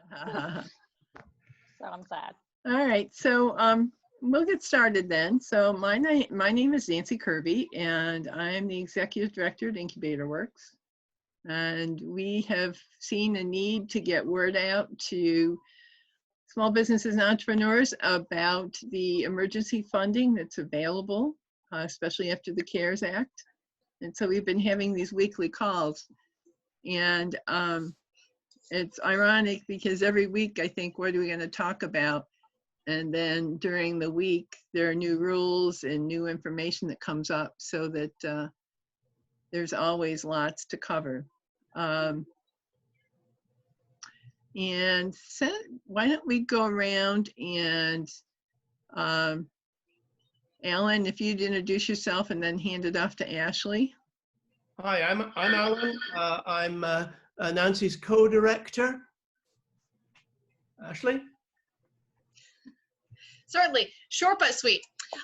So I'm sad. All right, so we'll get started then. So my name is Nancy Kirby, and I'm the Executive Director at IncubatorWorks. And we have seen a need to get word out to small businesses and entrepreneurs about the emergency funding that's available, especially after the CARES Act. And so we've been having these weekly calls. And it's ironic because every week I think, what are we going to talk about? And then during the week, there are new rules and new information that comes up, so that there's always lots to cover. And so why don't we go around and Alan, if you'd introduce yourself and then hand it off to Ashley. Hi, I'm Alan. I'm Nancy's co-director. Ashley? Certainly, short but sweet.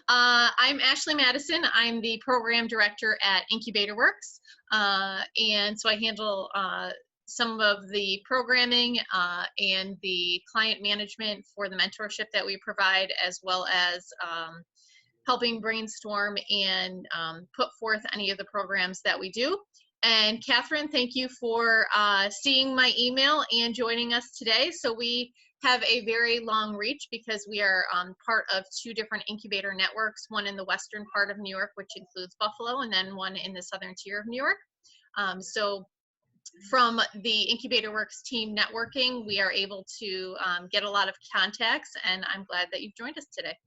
I'm Ashley Madison. I'm the program director at IncubatorWorks. And so I handle some of the programming and the client management for the mentorship that we provide, as well as helping brainstorm and put forth any of the programs that we do. And Catherine, thank you for seeing my email and joining us today. So we have a very long reach because we are part of 2 different incubator networks, one in the western part of New York, which includes Buffalo, and then one in the southern tier of New York. So from the IncubatorWorks team networking, we are able to get a lot of contacts, and I'm glad that you've joined us today.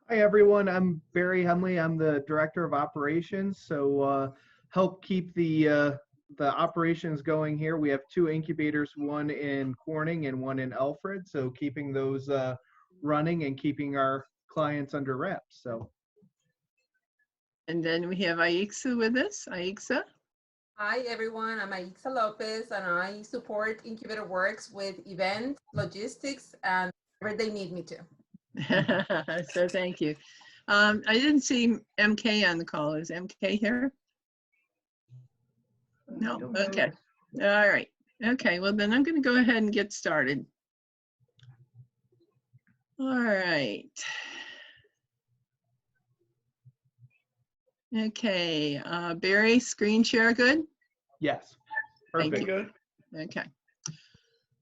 Hi everyone, I'm Barry Hemley. I'm the Director of Operations, so help keep the operations going here. We have 2 incubators, one in Corning and one in Alfred, so keeping those running and keeping our clients under wraps. So. And then we have Aixa with us. Aixa. Hi everyone, I'm Aixa Lopez, and I support IncubatorWorks with events, logistics, and wherever they need me to. So thank you. I didn't see MK on the call. Is MK here? No. Okay. All right. Okay. Well, then I'm going to go ahead and get started. All right. Okay. Barry, screen share good? Yes. Thank Perfect. you. Good. Okay.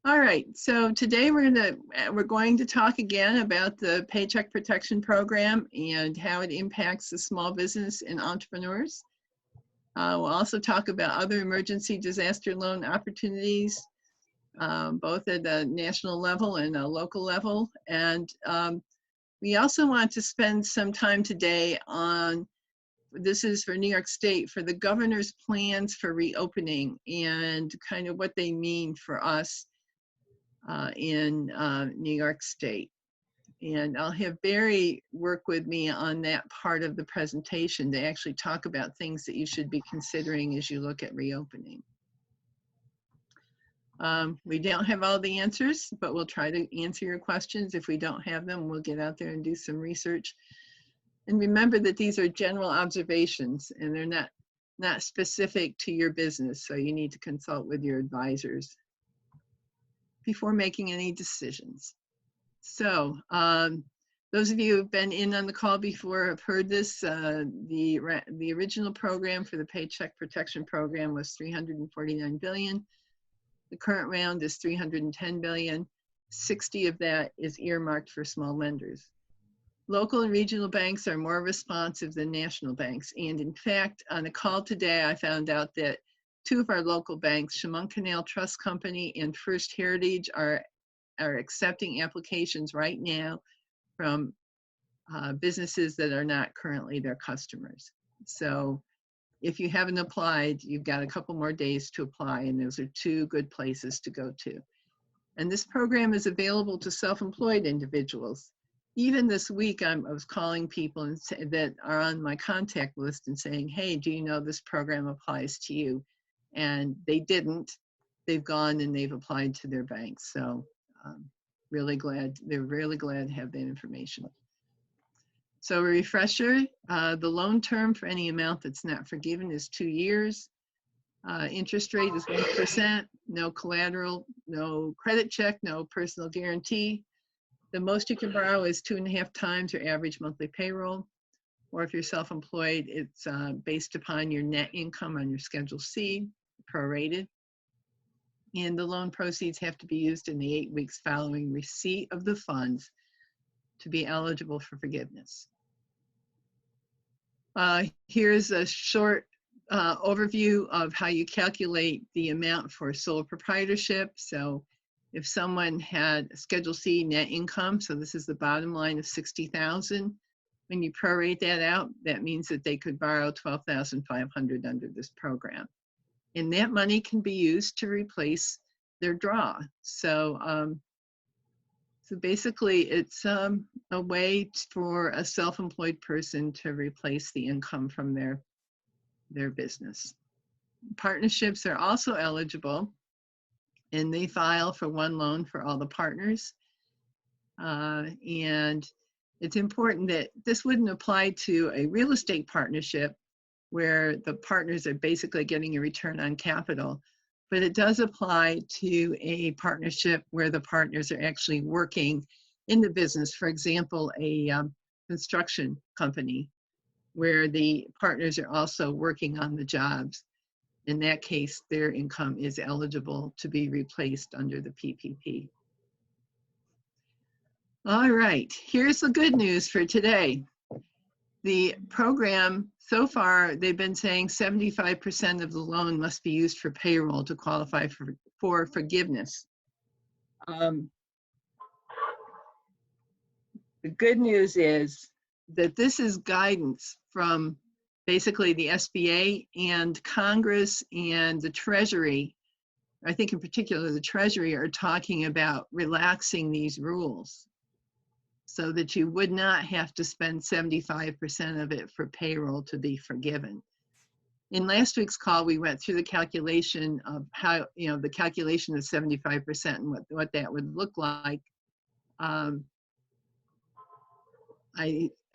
All right, so today we're going to talk again about the Paycheck Protection Program and how it impacts the small business and entrepreneurs. We'll also talk about other emergency disaster loan opportunities, both at a national level and a local level. And we also want to spend some time today on, this is for New York State, for the governor's plans for reopening and kind of what they mean for us in New York State. And I'll have Barry work with me on that part of the presentation to actually talk about things that you should be considering as you look at reopening. We don't have all the answers, but we'll try to answer your questions. If we don't have them, we'll get out there and do some research. And remember that these are general observations and they're not specific to your business, so you need to consult with your advisors before making any decisions. So those of you who've been in on the call before have heard this. The original program for the Paycheck Protection Program was $349 billion. The current round is $310 billion. 60 of that is earmarked for small lenders. Local and regional banks are more responsive than national banks. And in fact, on a call today, I found out that 2 of our local banks, Chemung Canal Trust Company and First Heritage, are accepting applications right now from businesses that are not currently their customers. So if you haven't applied, you've got a couple more days to apply, and those are 2 good places to go to. And this program is available to self-employed individuals. Even this week, I was calling people that are on my contact list and saying, hey, do you know this program applies to you? And they didn't. They've gone and they've applied to their banks. So really glad, they're really glad to have that information. So a refresher, the loan term for any amount that's not forgiven is 2 years. Interest rate is 1%. no collateral, no credit check, no personal guarantee. The most you can borrow is 2.5 times your average monthly payroll. Or if you're self-employed, it's based upon your net income on your Schedule C, prorated. And the loan proceeds have to be used in the 8 weeks following receipt of the funds to be eligible for forgiveness. Here's a short overview of how you calculate the amount for sole proprietorship. So if someone had Schedule C net income, so this is the bottom line of $60,000, when you prorate that out, that means that they could borrow $12,500 under this program. And that money can be used to replace their draw. So, so basically it's a way for a self-employed person to replace the income from their business. Partnerships are also eligible, and they file for one loan for all the partners. And it's important that this wouldn't apply to a real estate partnership where the partners are basically getting a return on capital, but it does apply to a partnership where the partners are actually working in the business. For example, a construction company where the partners are also working on the jobs. In that case, their income is eligible to be replaced under the PPP. All right, here's the good news for today. The program, so far, they've been saying 75% of the loan must be used for payroll to qualify for forgiveness. The good news is that this is guidance from basically the SBA and Congress and the Treasury. I think in particular the Treasury are talking about relaxing these rules so that you would not have to spend 75% of it for payroll to be forgiven. In last week's call, we went through the calculation of how, the calculation of 75% and what that would look like. I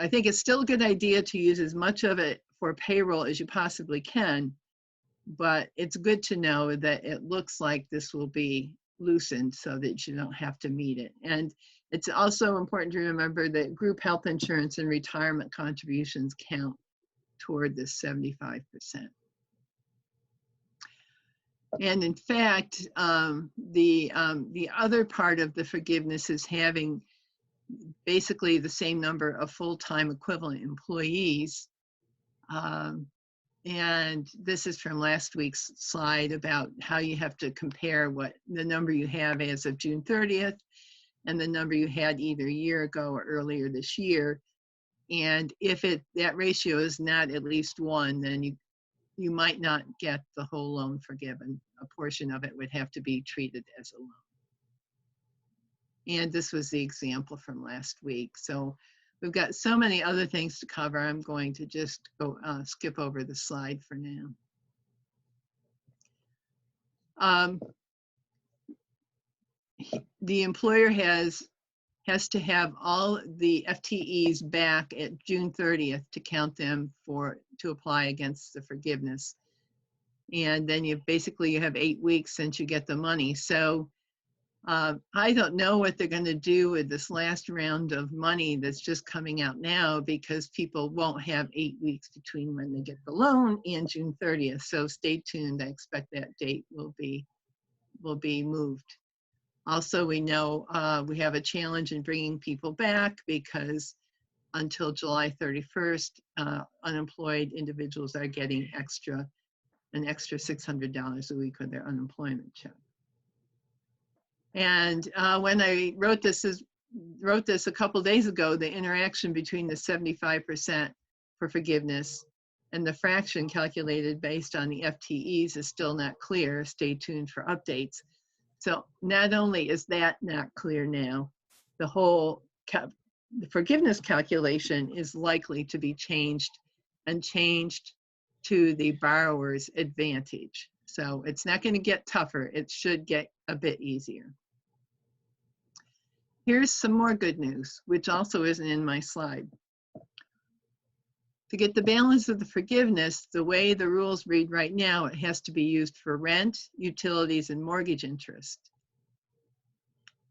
think it's still a good idea to use as much of it for payroll as you possibly can, but it's good to know that it looks like this will be loosened so that you don't have to meet it. And it's also important to remember that group health insurance and retirement contributions count toward this 75%. And in fact, the other part of the forgiveness is having basically the same number of full-time equivalent employees. And this is from last week's slide about how you have to compare what the number you have as of June 30th and the number you had either a year ago or earlier this year. And if that ratio is not at least 1, then you might not get the whole loan forgiven. A portion of it would have to be treated as a loan. And this was the example from last week. So we've got so many other things to cover. I'm going to just go skip over the slide for now. The employer has to have all the FTEs back at June 30th to count them to apply against the forgiveness. And then you have 8 weeks since you get the money. So I don't know what they're going to do with this last round of money that's just coming out now, because people won't have 8 weeks between when they get the loan and June 30th. So stay tuned. I expect that date will be moved. Also, we know we have a challenge in bringing people back because until July 31st, unemployed individuals are getting an extra $600 a week with their unemployment check. And when I wrote this a couple days ago, the interaction between the 75% for forgiveness and the fraction calculated based on the FTEs is still not clear. Stay tuned for updates. So not only is that not clear now, the whole the forgiveness calculation is likely to be changed to the borrower's advantage. So it's not going to get tougher. It should get a bit easier. Here's some more good news, which also isn't in my slide. To get the balance of the forgiveness, the way the rules read right now, it has to be used for rent, utilities, and mortgage interest.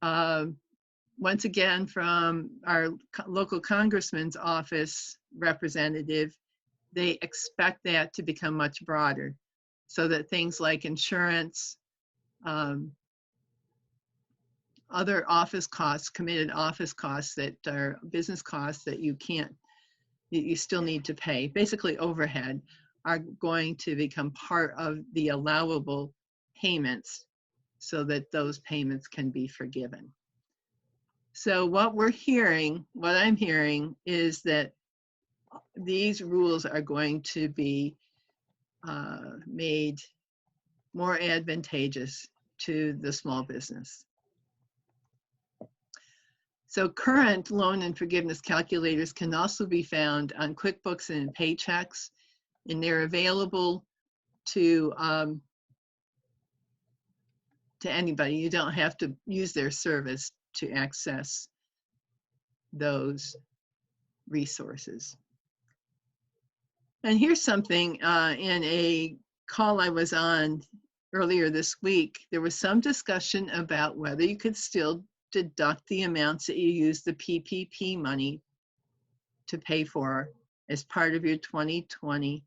Once again, from our local congressman's office representative, they expect that to become much broader so that things like insurance, other office costs, committed office costs that are business costs that you still need to pay, basically overhead, are going to become part of the allowable payments so that those payments can be forgiven. So what I'm hearing is that these rules are going to be made more advantageous to the small business. So current loan and forgiveness calculators can also be found on QuickBooks and Paychecks, and they're available to anybody. You don't have to use their service to access those resources. And here's something, in a call I was on earlier this week, there was some discussion about whether you could still deduct the amounts that you use the PPP money to pay for as part of your 2020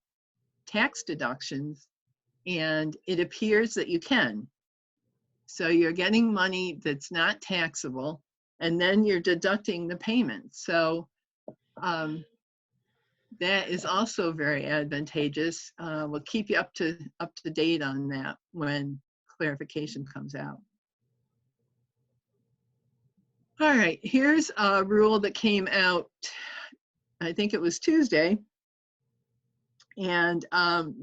tax deductions. And it appears that you can. So you're getting money that's not taxable, and then you're deducting the payment. So that is also very advantageous. We'll keep you up to date on that when clarification comes out. All right, here's a rule that came out, I think it was Tuesday. And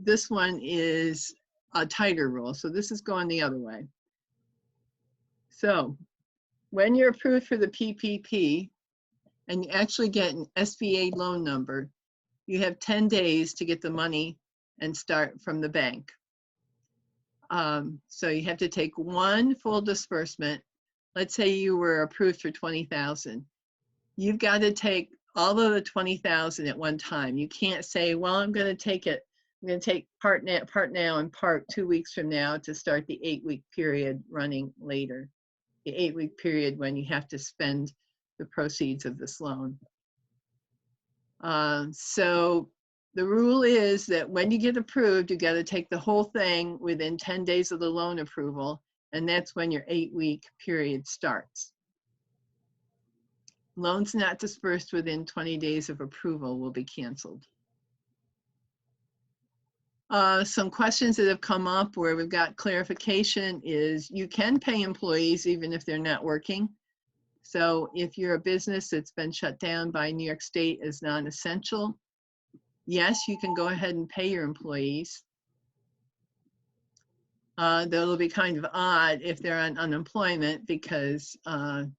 this one is a tighter rule. So this is going the other way. So when you're approved for the PPP and you actually get an SBA loan number, you have 10 days to get the money and start from the bank. So you have to take one full disbursement. Let's say you were approved for 20,000. You've got to take all of the 20,000 at one time. You can't say, well, I'm going to take part now and part 2 weeks from now to start the 8-week period running later. The 8-week period when you have to spend the proceeds of this loan. So the rule is that when you get approved, you got to take the whole thing within 10 days of the loan approval, and that's when your 8-week period starts. Loans not dispersed within 20 days of approval will be canceled. Some questions that have come up where we've got clarification is you can pay employees even if they're not working. So if you're a business that's been shut down by New York State as non-essential, yes, you can go ahead and pay your employees. That'll be kind of odd if they're on unemployment because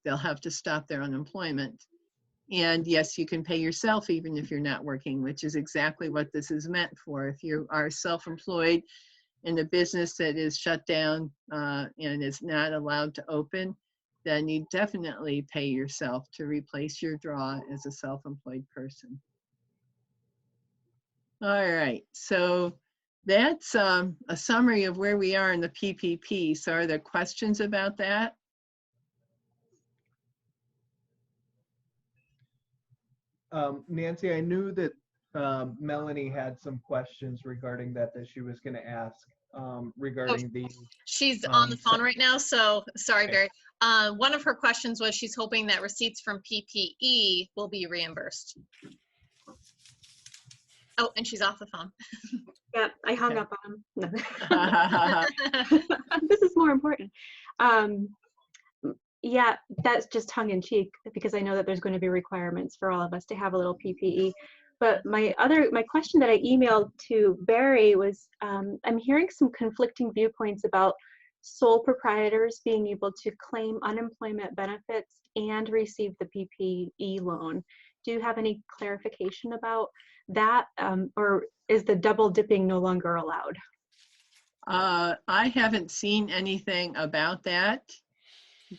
they'll have to stop their unemployment. And yes, you can pay yourself even if you're not working, which is exactly what this is meant for. If you are self-employed in a business that is shut down and is not allowed to open, then you definitely pay yourself to replace your draw as a self-employed person. All right, so that's a summary of where we are in the PPP. So are there questions about that? Nancy, I knew that Melanie had some questions regarding that she was going to ask regarding the. She's on the phone right now, so sorry, Okay. Barry. One of her questions was she's hoping that receipts from PPE will be reimbursed. Oh, and she's off the phone. Yeah, I hung Okay. up on him. No. This is more important. Yeah, that's just tongue in cheek because I know that there's going to be requirements for all of us to have a little PPE. But my question that I emailed to Barry was, I'm hearing some conflicting viewpoints about sole proprietors being able to claim unemployment benefits and receive the PPE loan. Do you have any clarification about that, or is the double dipping no longer allowed? I haven't seen anything about that,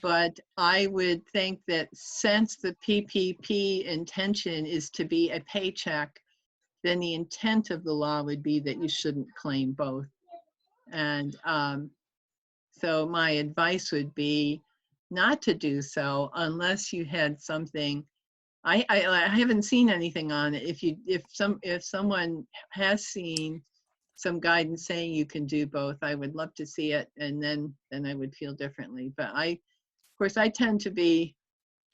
but I would think that since the PPP intention is to be a paycheck then the intent of the law would be that you shouldn't claim both. And so my advice would be not to do so unless you had something. I haven't seen anything on it. If someone has seen some guidance saying you can do both, I would love to see it, and then I would feel differently. But of course, I tend to be,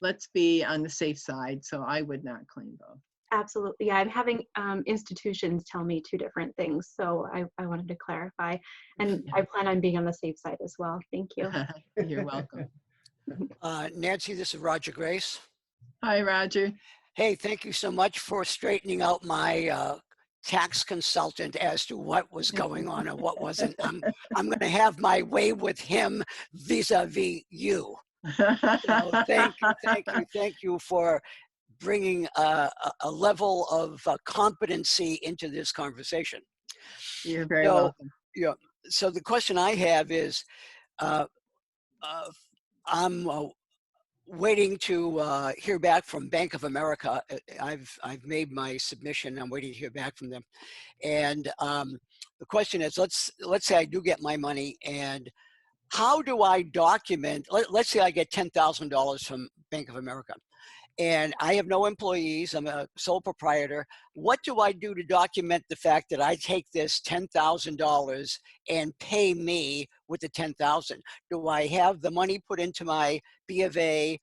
let's be on the safe side, so I would not claim both. Absolutely. Yeah, I'm having institutions tell me two different things, so I wanted to clarify, and I plan on being on the safe side as well. Thank you. You're welcome. Nancy, this is Roger Grace. Hi, Roger. Hey, thank you so much for straightening out my tax consultant as to what was going on and what wasn't. I'm going to have my way with him vis-a-vis you. So thank you for bringing a level of competency into this conversation. You're very welcome. Yeah. So the question I have is, I'm waiting to hear back from Bank of America. I've made my submission. I'm waiting to hear back from them. And the question is, let's say I do get my money, and how do I document? Let's say I get $10,000 from Bank of America, and I have no employees. I'm a sole proprietor. What do I do to document the fact that I take this $10,000 and pay me with the $10,000? Do I have the money put into my B of A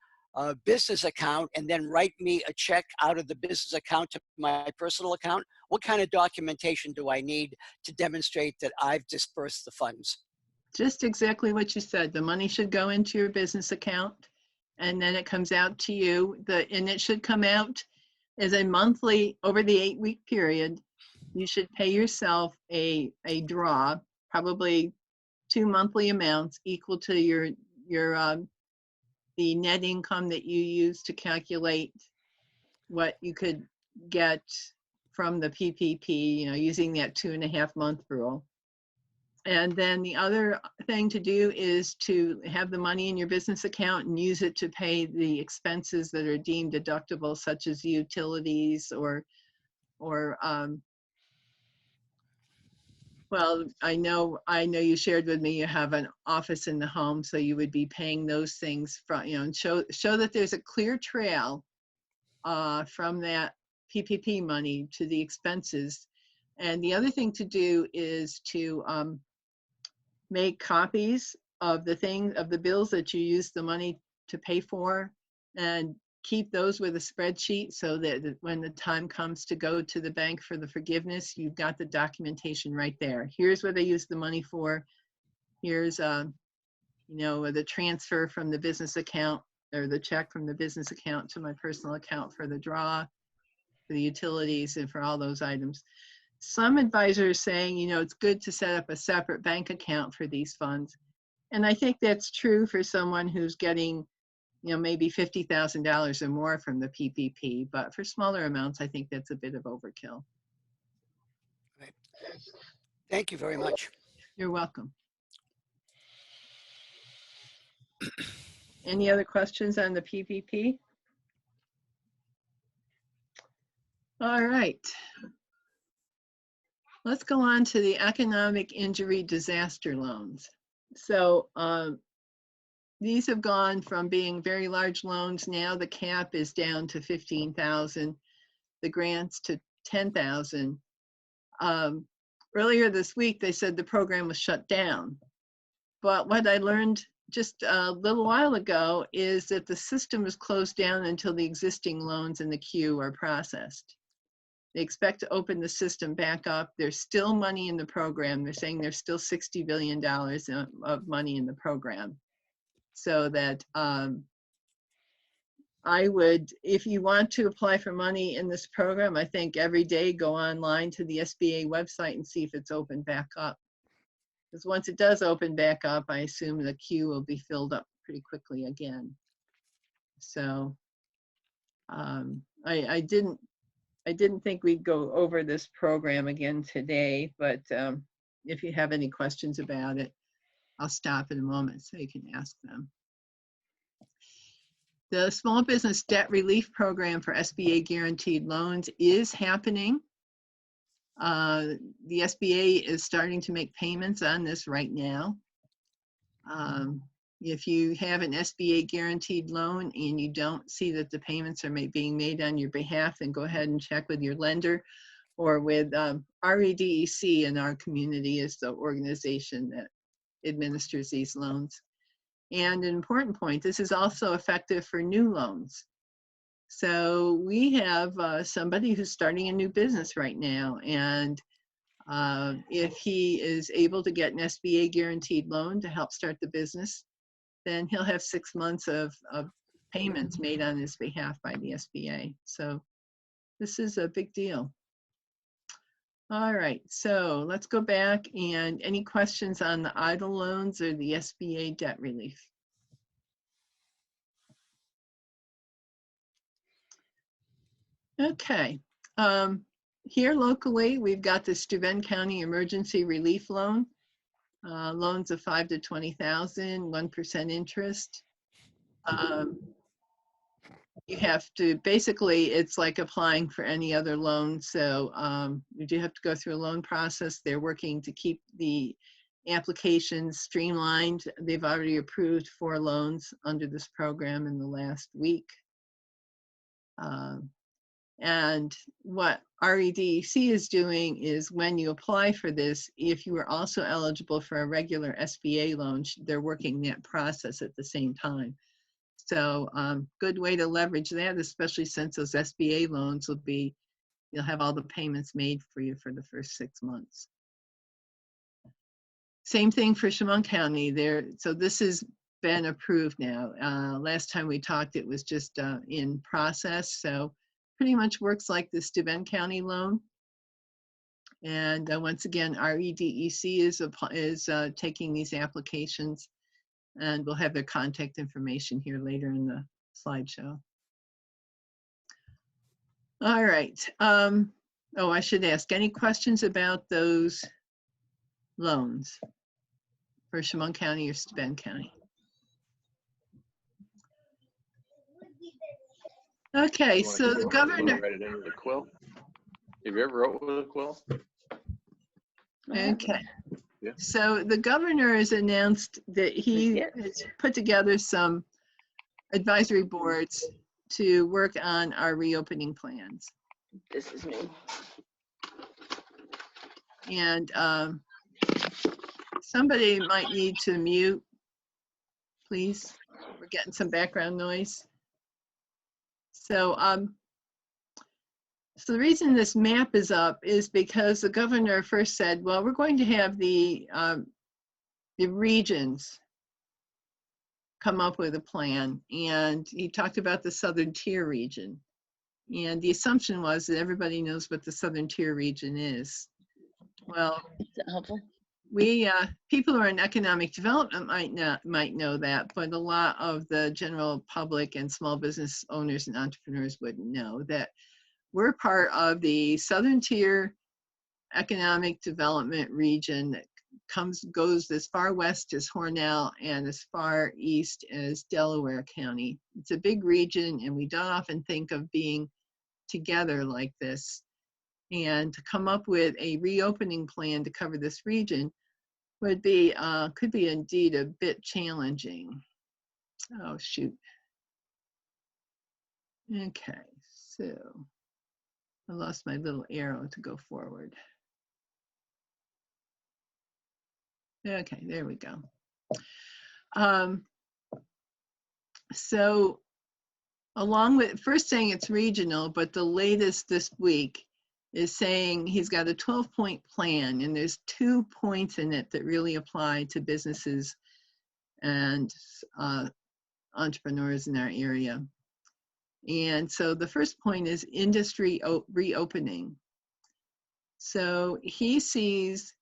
business account and then write me a check out of the business account to my personal account? What kind of documentation do I need to demonstrate that I've dispersed the funds? Just exactly what you said. The money should go into your business account, and then it comes out to you. And it should come out as a monthly, over the 8-week period. You should pay yourself a draw, probably 2 monthly amounts equal to your the net income that you use to calculate what you could get from the PPP, using that 2.5-month rule. And then the other thing to do is to have the money in your business account and use it to pay the expenses that are deemed deductible, such as utilities or well, I know you shared with me you have an office in the home, so you would be paying those things from, and show that there's a clear trail from that PPP money to the expenses. And the other thing to do is to make copies of the bills that you use the money to pay for, and keep those with a spreadsheet so that when the time comes to go to the bank for the forgiveness, you've got the documentation right there. Here's what I used the money for. Here's the transfer from the business account, or the check from the business account to my personal account for the draw, for the utilities, and for all those items. Some advisors saying, it's good to set up a separate bank account for these funds. And I think that's true for someone who's getting, maybe $50,000 or more from the PPP. But for smaller amounts, I think that's a bit of overkill. Right. Thank you very much. You're welcome. Any other questions on the PPP? All right. Let's go on to the economic injury disaster loans. So these have gone from being very large loans. Now the cap is down to $15,000, the grants to $10,000. Earlier this week, they said the program was shut down. But what I learned just a little while ago is that the system is closed down until the existing loans in the queue are processed. They expect to open the system back up. There's still money in the program. They're saying there's still $60 billion of money in the program. So that I would, if you want to apply for money in this program, I think every day go online to the SBA website and see if it's opened back up. Because once it does open back up, I assume the queue will be filled up pretty quickly again. So I didn't think we'd go over this program again today, but if you have any questions about it, I'll stop in a moment so you can ask them. The Small Business Debt Relief Program for SBA guaranteed loans is happening. The SBA is starting to make payments on this right now. If you have an SBA guaranteed loan and you don't see that the payments are being made on your behalf, then go ahead and check with your lender or with REDEC in our community is the organization that administers these loans. And an important point, this is also effective for new loans. So we have somebody who's starting a new business right now, and if he is able to get an SBA guaranteed loan to help start the business, then he'll have 6 months of payments made on his behalf by the SBA. So this is a big deal. All right, so let's go back, and any questions on the EIDL loans or the SBA debt relief? Okay, here locally, we've got the Steuben County Emergency Relief Loan. Loans of 5 to 20,000, 1% interest. You have to, basically, it's like applying for any other loan. So you do have to go through a loan process. They're working to keep the applications streamlined. They've already approved 4 loans under this program in the last week. And what REDEC is doing is when you apply for this, if you are also eligible for a regular SBA loan, they're working that process at the same time. So good way to leverage that, especially since those SBA loans will be, you'll have all the payments made for you for the first 6 months. Same thing for Steuben County there. So this has been approved now. Last time we talked, it was just in process. So pretty much works like the Steuben County loan. And once again, REDEC is taking these applications, and we'll have their contact information here later in the slideshow. All right. Oh, I should ask, any questions about those loans for Steuben County or Steuben County? Okay, so the governor. Write it in with a quill. Have you ever wrote with a quill? Okay. Yeah. So the governor has announced that he has put together some advisory boards to work on our reopening plans. This is me. And somebody might need to mute, please. We're getting some background noise. So, so the reason this map is up is because the governor first said, well, we're going to have the regions come up with a plan. And he talked about the Southern Tier region. And the assumption was that everybody knows what the Southern Tier region is. Well, Is that helpful? we people who are in economic development might know that, but a lot of the general public and small business owners and entrepreneurs wouldn't know that we're part of the Southern Tier economic development region that goes as far west as Hornell and as far east as Delaware County. It's a big region, and we don't often think of being together like this. And to come up with a reopening plan to cover this region would be, could be indeed a bit challenging. Oh, shoot. Okay, so I lost my little arrow to go forward. Okay, there we go. So along with, first saying it's regional, but the latest this week is saying he's got a 12-point plan, and there's 2 points in it that really apply to businesses and entrepreneurs in our area. And so the first point is industry reopening. So he sees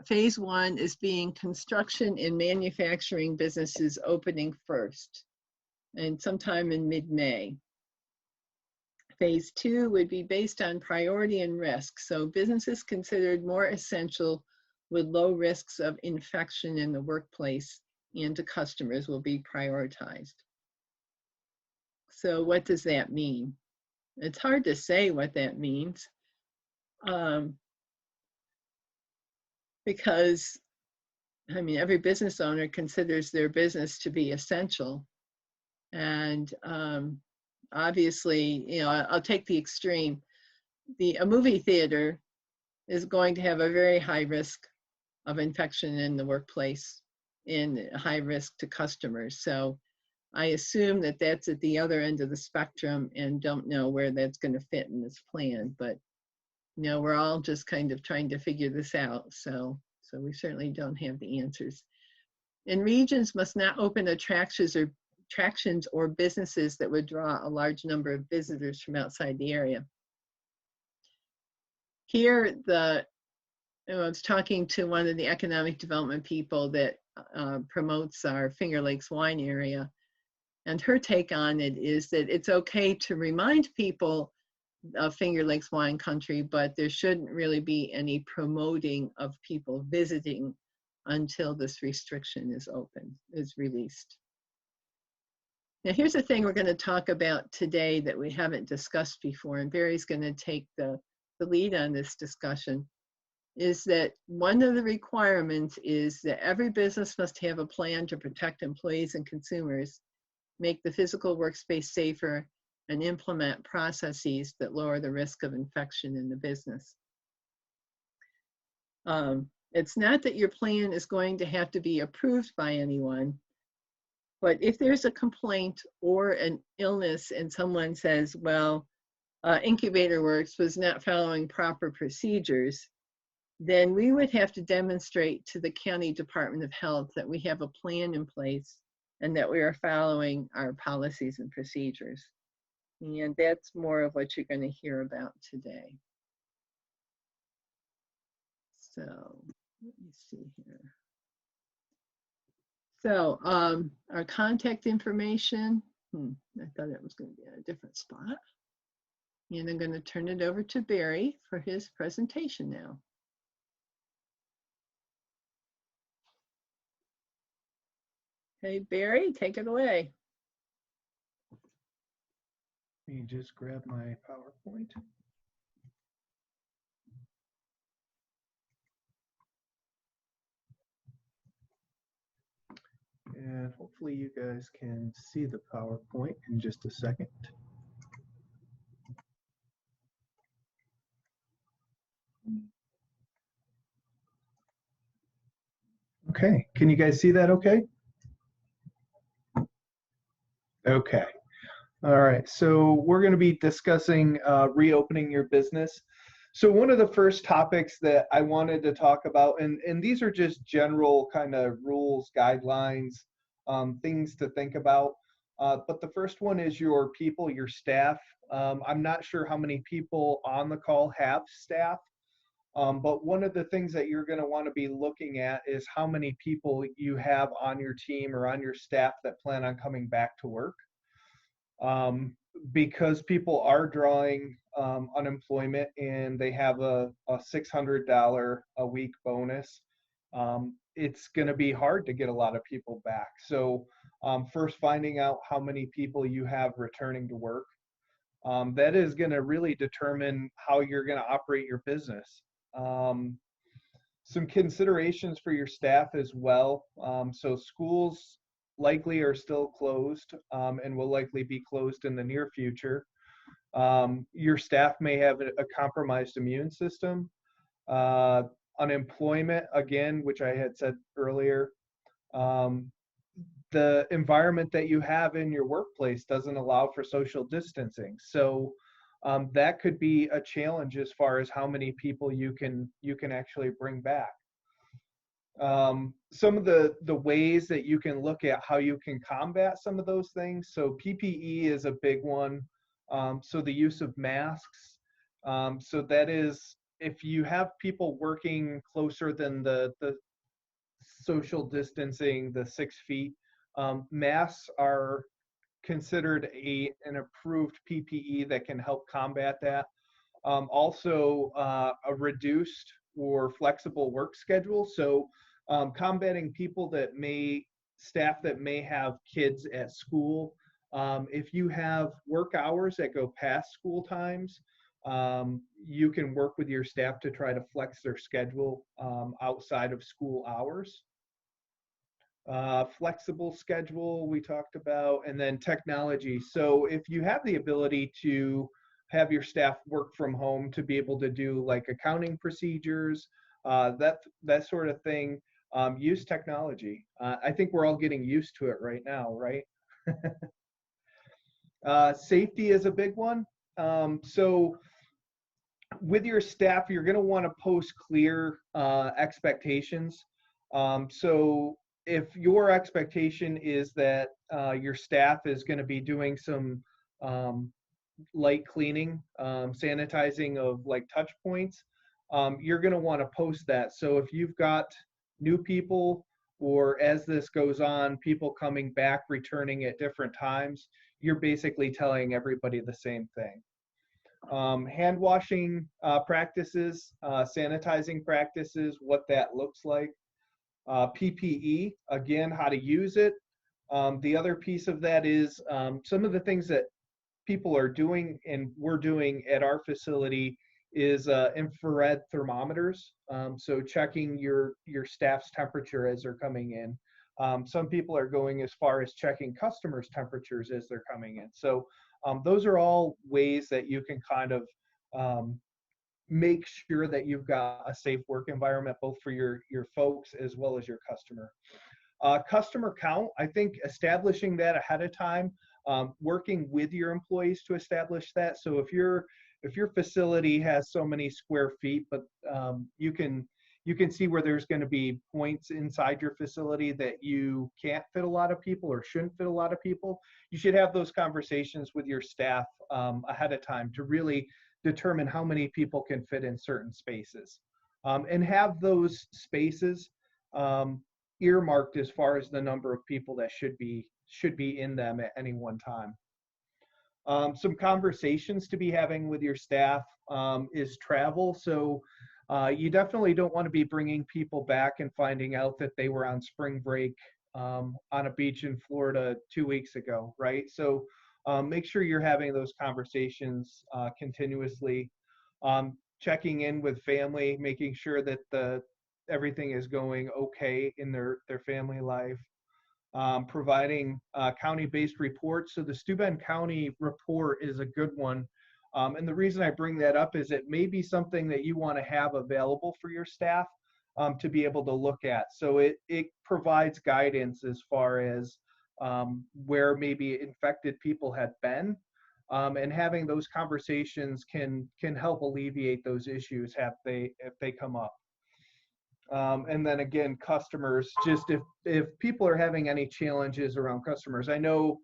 phase 1 is being construction and manufacturing businesses opening first, and sometime in mid-May. Phase 2 would be based on priority and risk. So businesses considered more essential with low risks of infection in the workplace and to customers will be prioritized. So what does that mean? It's hard to say what that means. because, I mean, every business owner considers their business to be essential. And obviously, you know, I'll take the extreme. A movie theater is going to have a very high risk of infection in the workplace, and high risk to customers. So I assume that that's at the other end of the spectrum, and don't know where that's going to fit in this plan. But you know, we're all just kind of trying to figure this out. So we certainly don't have the answers. And regions must not open attractions or businesses that would draw a large number of visitors from outside the area. Here, I was talking to one of the economic development people that promotes our Finger Lakes wine area. And her take on it is that it's okay to remind people of Finger Lakes wine country, but there shouldn't really be any promoting of people visiting until this restriction is released. Now, here's the thing we're going to talk about today that we haven't discussed before, and Barry's going to take the lead on this discussion, is that one of the requirements is that every business must have a plan to protect employees and consumers, make the physical workspace safer, and implement processes that lower the risk of infection in the business. It's not that your plan is going to have to be approved by anyone, but if there's a complaint or an illness and someone says, well, IncubatorWorks was not following proper procedures, then we would have to demonstrate to the County Department of Health that we have a plan in place and that we are following our policies and procedures. And that's more of what you're going to hear about today. So let me see here. So our contact information, I thought it was going to be in a different spot. And I'm going to turn it over to Barry for his presentation now. Hey, Barry, take it away. Let me just grab my PowerPoint. And hopefully you guys can see the PowerPoint in just a second. Okay, can you guys see that okay? Okay. All right, so we're going to be discussing reopening your business. So one of the first topics that I wanted to talk about, and these are just general kind of rules, guidelines, things to think about. But the first one is your people, your staff. I'm not sure how many people on the call have staff, but one of the things that you're going to want to be looking at is how many people you have on your team or on your staff that plan on coming back to work. Because people are drawing unemployment and they have a $600 a week bonus, it's going to be hard to get a lot of people back. So first, finding out how many people you have returning to work. That is going to really determine how you're going to operate your business. Some considerations for your staff as well. So schools likely are still closed and will likely be closed in the near future. Your staff may have a compromised immune system. Unemployment, again, which I had said earlier. The environment that you have in your workplace doesn't allow for social distancing. So that could be a challenge as far as how many people you can actually bring back. Some of the ways that you can look at how you can combat some of those things. So PPE is a big one. So the use of masks. So that is, if you have people working closer than the social distancing, the 6 feet, masks are considered an approved PPE that can help combat that. Also, a reduced or flexible work schedule. So combating staff that may have kids at school. If you have work hours that go past school times, you can work with your staff to try to flex their schedule outside of school hours. Flexible schedule we talked about, and then technology. So if you have the ability to have your staff work from home to be able to do like accounting procedures, that sort of thing, use technology. I think we're all getting used to it right now, right? Safety is a big one. So with your staff, you're going to want to post clear expectations. So if your expectation is that your staff is going to be doing some light cleaning, sanitizing of like touch points, you're going to want to post that. So if you've got new people, or as this goes on, people coming back, returning at different times, you're basically telling everybody the same thing. Hand washing practices, sanitizing practices, what that looks like. PPE, again, how to use it. The other piece of that is some of the things that people are doing and we're doing at our facility is infrared thermometers. So checking your staff's temperature as they're coming in. Some people are going as far as checking customers' temperatures as they're coming in. So those are all ways that you can kind of make sure that you've got a safe work environment, both for your folks as well as your customer. Customer count, I think establishing that ahead of time, working with your employees to establish that. So if your facility has so many square feet, but you can see where there's going to be points inside your facility that you can't fit a lot of people or shouldn't fit a lot of people, you should have those conversations with your staff ahead of time to really determine how many people can fit in certain spaces, and have those spaces earmarked as far as the number of people that should be in them at any one time. Some conversations to be having with your staff is travel. So you definitely don't want to be bringing people back and finding out that they were on spring break on a beach in Florida 2 weeks ago, right? So make sure you're having those conversations continuously, checking in with family, making sure that everything is going okay in their family life. Providing county-based reports. So the Steuben County report is a good one. And the reason I bring that up is it may be something that you want to have available for your staff to be able to look at. So it provides guidance as far as where maybe infected people had been. And having those conversations can help alleviate those issues if they come up. And then again, customers, just if people are having any challenges around customers. I know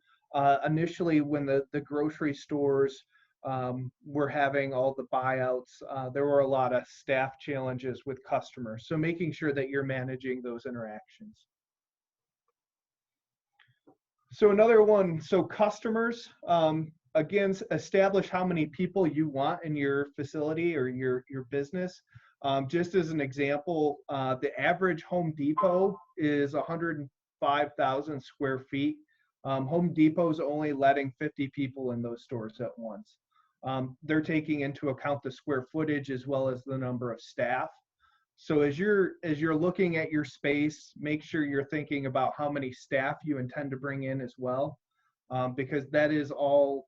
initially when the grocery stores were having all the buyouts, there were a lot of staff challenges with customers. So making sure that you're managing those interactions. So another one, so customers, again, establish how many people you want in your facility or your business. Just as an example, the average Home Depot is 105,000 square feet. Home Depot's only letting 50 people in those stores at once. They're taking into account the square footage as well as the number of staff. So as you're looking at your space, make sure you're thinking about how many staff you intend to bring in as well, because that is all,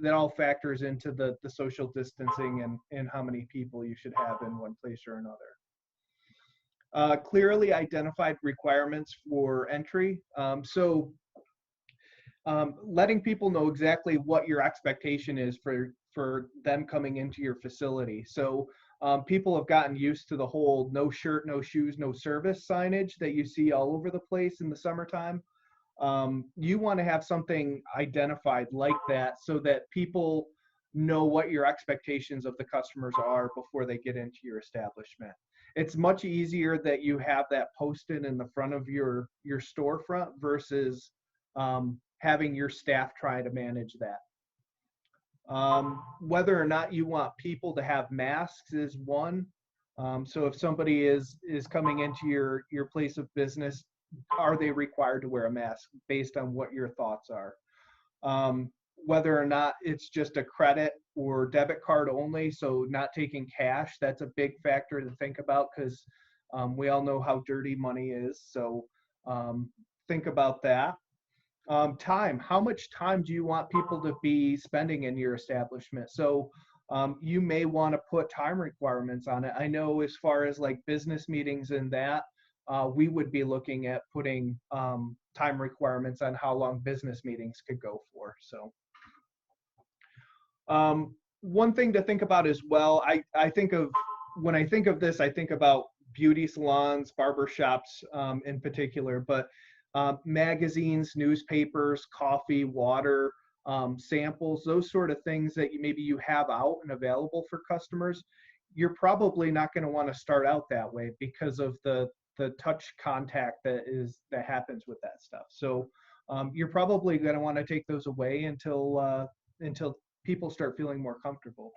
that all factors into the social distancing and how many people you should have in one place or another. Clearly identified requirements for entry. So letting people know exactly what your expectation is for them coming into your facility. So people have gotten used to the whole no shirt, no shoes, no service signage that you see all over the place in the summertime. You want to have something identified like that so that people know what your expectations of the customers are before they get into your establishment. It's much easier that you have that posted in the front of your storefront versus having your staff try to manage that. Whether or not you want people to have masks is one. So if somebody is coming into your place of business, are they required to wear a mask based on what your thoughts are? whether or not it's just a credit or debit card only, so not taking cash, that's a big factor to think about, because we all know how dirty money is. So think about that. Time, how much time do you want people to be spending in your establishment? So you may want to put time requirements on it. I know as far as like business meetings and that, we would be looking at putting time requirements on how long business meetings could go for. So one thing to think about as well, I think of, when I think of this, I think about beauty salons, barber shops in particular, but magazines, newspapers, coffee, water, samples, those sort of things that maybe you have out and available for customers, you're probably not going to want to start out that way because of the touch contact that happens with that stuff. So you're probably going to want to take those away until people start feeling more comfortable.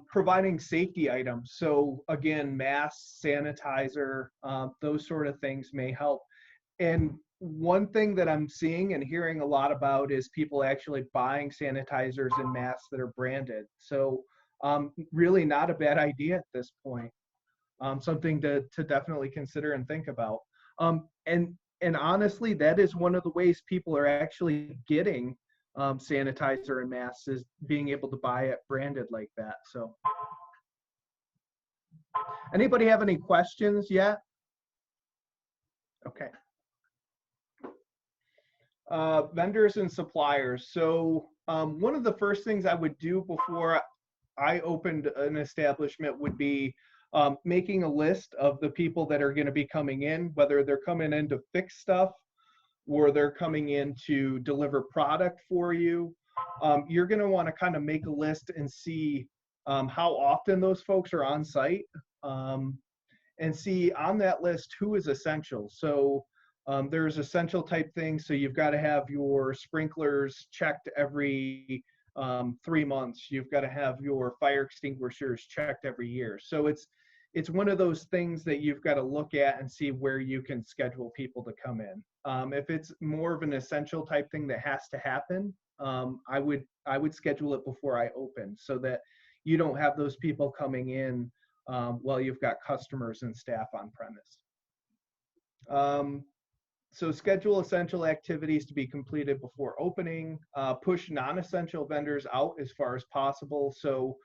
Providing safety items. So again, masks, sanitizer, those sort of things may help. And one thing that I'm seeing and hearing a lot about is people actually buying sanitizers and masks that are branded. So really not a bad idea at this point. Something to definitely consider and think about. And honestly, that is one of the ways people are actually getting sanitizer and masks, is being able to buy it branded like that. So anybody have any questions yet? Okay. Vendors and suppliers. So one of the first things I would do before I opened an establishment would be making a list of the people that are going to be coming in, whether they're coming in to fix stuff or they're coming in to deliver product for you. You're going to want to kind of make a list and see how often those folks are on site, and see on that list who is essential. So there's essential type things. So you've got to have your sprinklers checked every 3 months. You've got to have your fire extinguishers checked every year. So it's one of those things that you've got to look at and see where you can schedule people to come in. If it's more of an essential type thing that has to happen, I would schedule it before I open, so that you don't have those people coming in while you've got customers and staff on premise. So schedule essential activities to be completed before opening. Push non-essential vendors out as far as possible. So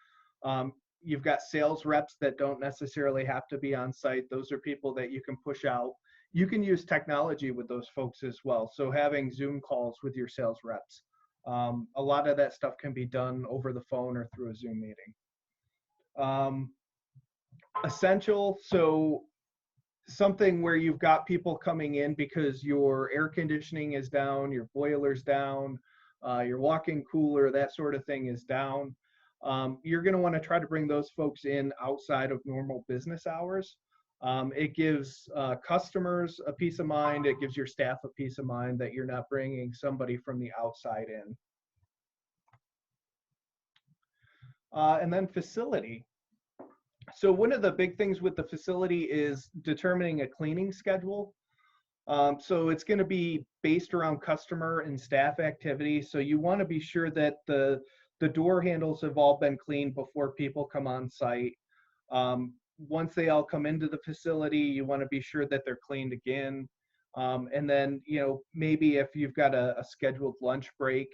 you've got sales reps that don't necessarily have to be on site. Those are people that you can push out. You can use technology with those folks as well. So having Zoom calls with your sales reps. A lot of that stuff can be done over the phone or through a Zoom meeting. Essential, so something where you've got people coming in because your air conditioning is down, your boiler's down, your walk-in cooler, that sort of thing is down. You're going to want to try to bring those folks in outside of normal business hours. It gives customers a peace of mind. It gives your staff a peace of mind that you're not bringing somebody from the outside in. And then facility. So one of the big things with the facility is determining a cleaning schedule. So it's going to be based around customer and staff activity. So you want to be sure that the door handles have all been cleaned before people come on site. Once they all come into the facility, you want to be sure that they're cleaned again. And then, maybe if you've got a scheduled lunch break,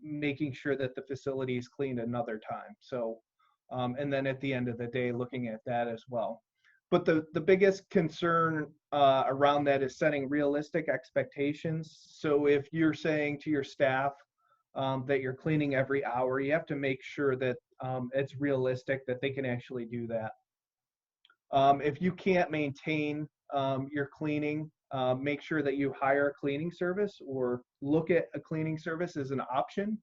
making sure that the facility is cleaned another time. So, and then at the end of the day, looking at that as well. But the biggest concern around that is setting realistic expectations. So if you're saying to your staff that you're cleaning every hour, you have to make sure that it's realistic, that they can actually do that. If you can't maintain your cleaning, make sure that you hire a cleaning service or look at a cleaning service as an option.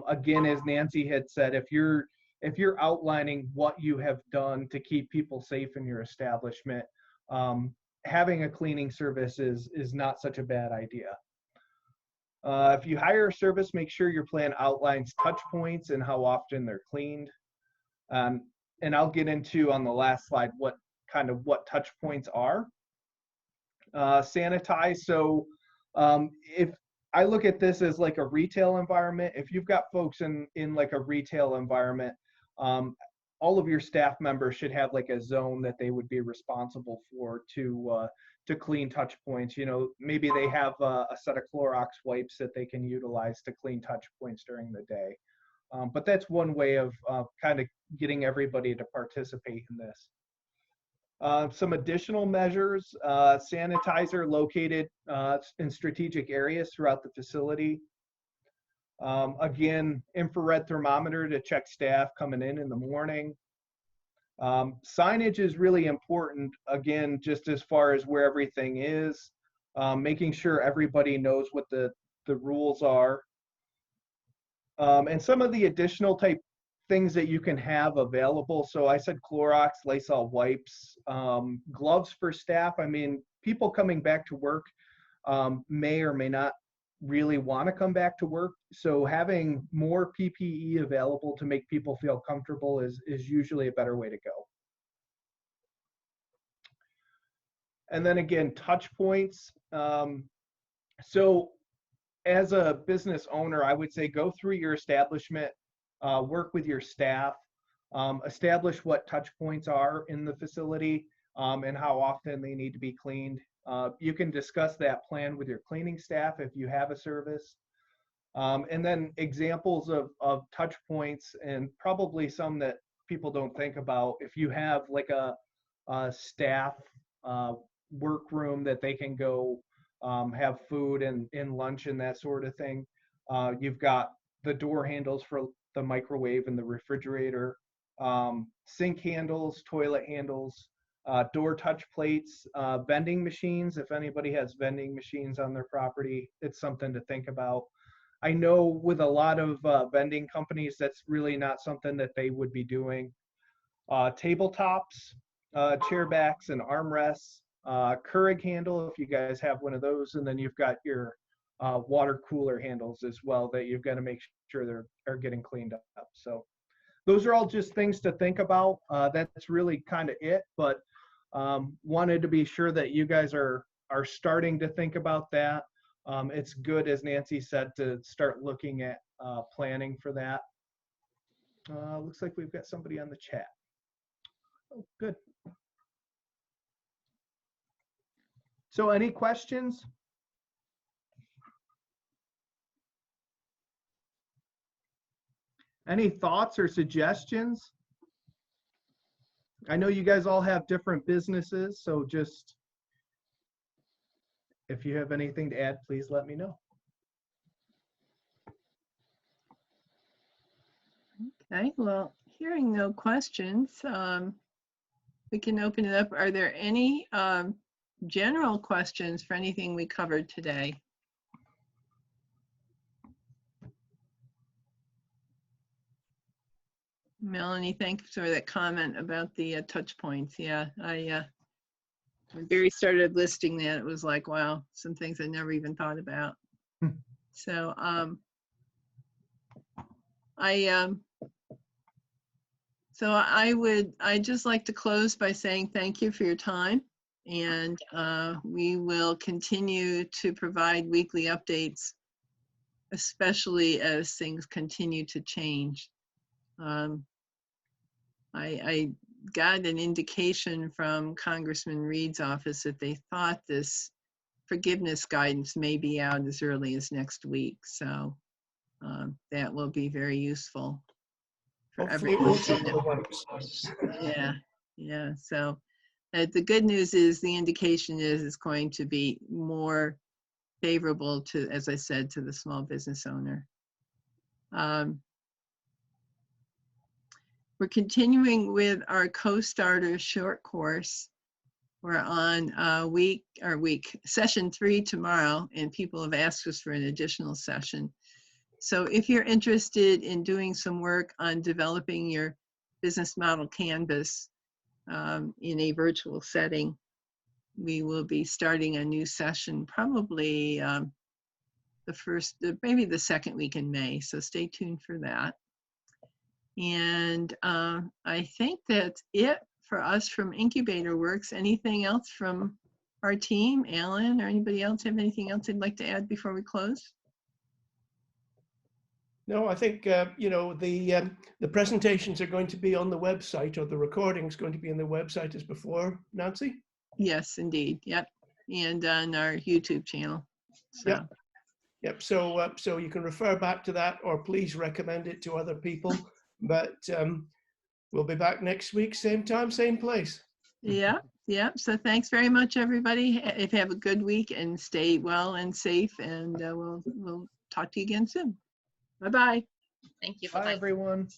Again, as Nancy had said, if you're outlining what you have done to keep people safe in your establishment, having a cleaning service is not such a bad idea. If you hire a service, make sure your plan outlines touch points and how often they're cleaned. And I'll get into on the last slide what touch points are. Sanitize. So if I look at this as like a retail environment. If you've got folks in like a retail environment, all of your staff members should have like a zone that they would be responsible for to clean touch points. You know, maybe they have a set of Clorox wipes that they can utilize to clean touch points during the day. But that's one way of kind of getting everybody to participate in this. Some additional measures, sanitizer located in strategic areas throughout the facility. Again, infrared thermometer to check staff coming in the morning. Signage is really important, again, just as far as where everything is, making sure everybody knows what the rules are. And some of the additional type things that you can have available. So I said Clorox, Lysol wipes, gloves for staff. I mean, people coming back to work may or may not really want to come back to work. So having more PPE available to make people feel comfortable is usually a better way to go. And then again, touch points. So as a business owner, I would say go through your establishment, work with your staff, establish what touch points are in the facility and how often they need to be cleaned. You can discuss that plan with your cleaning staff if you have a service. And then examples of touch points, and probably some that people don't think about. If you have like a staff workroom that they can go have food and lunch and that sort of thing. You've got the door handles for the microwave and the refrigerator, sink handles, toilet handles, door touch plates, vending machines. If anybody has vending machines on their property, it's something to think about. I know with a lot of vending companies, that's really not something that they would be doing. Tabletops, chair backs and armrests, Keurig handle if you guys have one of those, and then you've got your water cooler handles as well that you've got to make sure they're getting cleaned up. So those are all just things to think about. That's really kind of it, but wanted to be sure that you guys are starting to think about that. It's good, as Nancy said, to start looking at planning for that. Looks like we've got somebody on the chat. Oh, good. So any questions? Any thoughts or suggestions? I know you guys all have different businesses, so just if you have anything to add, please let me know. Okay, well, hearing no questions, we can open it up. Are there any general questions for anything we covered today? Melanie, thanks for that comment about the touch points. Yeah, when Barry started listing that, it was like, wow, some things I never even thought about. So I'd just like to close by saying thank you for your time, and we will continue to provide weekly updates, especially as things continue to change. I got an indication from Congressman Reed's office that they thought this forgiveness guidance may be out as early as next week. So that will be very useful for everyone to know. Yeah. So the good news is the indication is it's going to be more favorable to, as I said, to the small business owner. We're continuing with our co-starter short course. We're on session 3 tomorrow, and people have asked us for an additional session. So if you're interested in doing some work on developing your business model canvas in a virtual setting, we will be starting a new session probably maybe the second week in May. So stay tuned for that. And I think that's it for us from IncubatorWorks. Anything else from our team? Alan or anybody else have anything else they'd like to add before we close? No, I think, you know, the presentations are going to be on the website, or the recording's going to be on the website as before, Nancy? Yes, indeed. Yep. And on our YouTube channel. So. Yep. Yep. So, so you can refer back to that, or please recommend it to other people. But we'll be back next week, same time, same place. Yeah. Yeah. So thanks very much, everybody. If you have a good week and stay well and safe, and we'll talk to you again soon. Bye-bye. Thank you. Bye, Bye-bye. everyone.